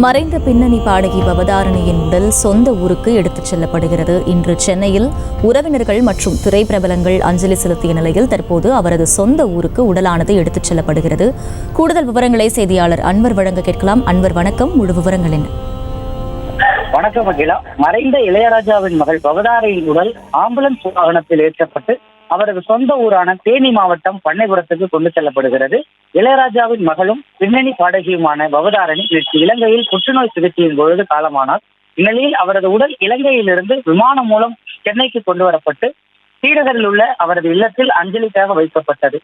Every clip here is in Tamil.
மறைந்த பின்னணி பாடகி பவதாரணியின் உடல் சொந்த ஊருக்கு எடுத்துச் செல்லப்படுகிறது. இன்று சென்னையில் உறவினர்கள் மற்றும் திரைப்பிரபலங்கள் அஞ்சலி செலுத்திய நிலையில் தற்போது அவரது சொந்த ஊருக்கு உடலானது எடுத்துச் செல்லப்படுகிறது. கூடுதல் விவரங்களை செய்தியாளர் அன்வர் வழங்க கேட்கலாம். அன்வர் வணக்கம், முழு விவரங்கள் என்ன? வணக்கம் அகிலா. மறைந்த இளையராஜாவின் மகள் பவதாரணியின் உடல் ஆம்புலன்ஸ் வாகனத்தில் ஏற்றப்பட்டு அவரது சொந்த ஊரான தேனி மாவட்டம் பண்ணைபுரத்துக்கு கொண்டு செல்லப்படுகிறது. இளையராஜாவின் மகளும் பின்னணி பாடகியுமான பவதாரணி நேற்று இலங்கையில் புற்றுநோய் சிகிச்சையின் பொழுது காலமானார். இந்நிலையில் அவரது உடல் இலங்கையிலிருந்து விமானம் மூலம் சென்னைக்கு கொண்டு வரப்பட்டு ஸ்ரீநகரில் உள்ள அவரது இல்லத்தில் அஞ்சலிக்காக வைக்கப்பட்டது.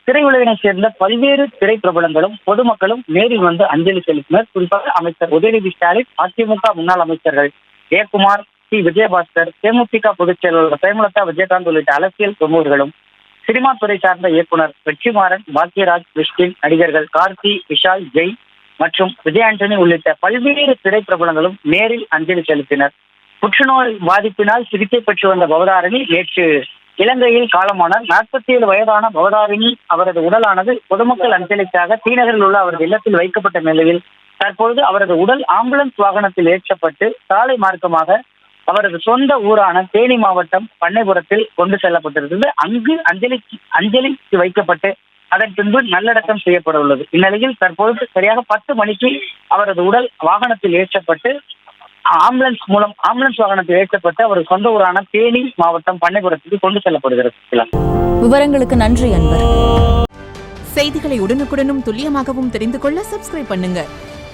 திரையுலகினைச் சேர்ந்த பல்வேறு திரைப்பிரபலங்களும் பொதுமக்களும் நேரில் வந்து அஞ்சலி செலுத்தினர். குறிப்பாக அமைச்சர் உதயநிதி ஸ்டாலின், அதிமுக முன்னாள் அமைச்சர்கள் ஜெயக்குமார், சி விஜயபாஸ்கர், தேமுதிக பொதுச் செயலாளர் பிரேமலதா விஜயகாந்த் உள்ளிட்ட அரசியல் பிரமுகர்களும், சினிமா துறை சார்ந்த இயக்குனர் வெற்றிமாறன், பாக்யராஜ், கிறிஸ்டின், நடிகர்கள் கார்த்தி, விஷால், ஜெய் மற்றும் விஜய் ஆண்டனி உள்ளிட்ட பல்வேறு திரைப்பிரபலங்களும் நேரில் அஞ்சலி செலுத்தினர். புற்றுநோய் பாதிப்பினால் சிகிச்சை பெற்று வந்த பவதாரணி நேற்று இலங்கையில் காலமானார். 47 வயதான பவதாரணி அவரது உடலானது பொதுமக்கள் அஞ்சலிக்காக ஸ்ரீநகரில் உள்ள அவரது இல்லத்தில் வைக்கப்பட்ட நிலையில் தற்பொழுது அவரது உடல் ஆம்புலன்ஸ் வாகனத்தில் ஏற்றப்பட்டு சாலை மார்க்கமாக அவரது சொந்த ஊரான தேனி மாவட்டம் பண்ணைபுரத்தில் கொண்டு செல்லப்பட்டிருந்தது. அங்கு அஞ்சலிக்கு வைக்கப்பட்டு அதன் பின்பு நல்லடக்கம் செய்யப்பட உள்ளது. இந்நிலையில் தற்பொழுது சரியாக 10 மணிக்கு அவரது உடல் வாகனத்தில் ஏற்றப்பட்டு ஆம்புலன்ஸ் வாகனத்தில் ஏற்றப்பட்டு அவரது சொந்த ஊரான தேனி மாவட்டம் பண்ணைபுரத்துக்கு கொண்டு செல்லப்படுகிறது. விவரங்களுக்கு நன்றி அன்வர். செய்திகளை உடனுக்குடனும் துல்லியமாகவும் தெரிந்து கொள்ள சப்ஸ்கிரைப் பண்ணுங்க.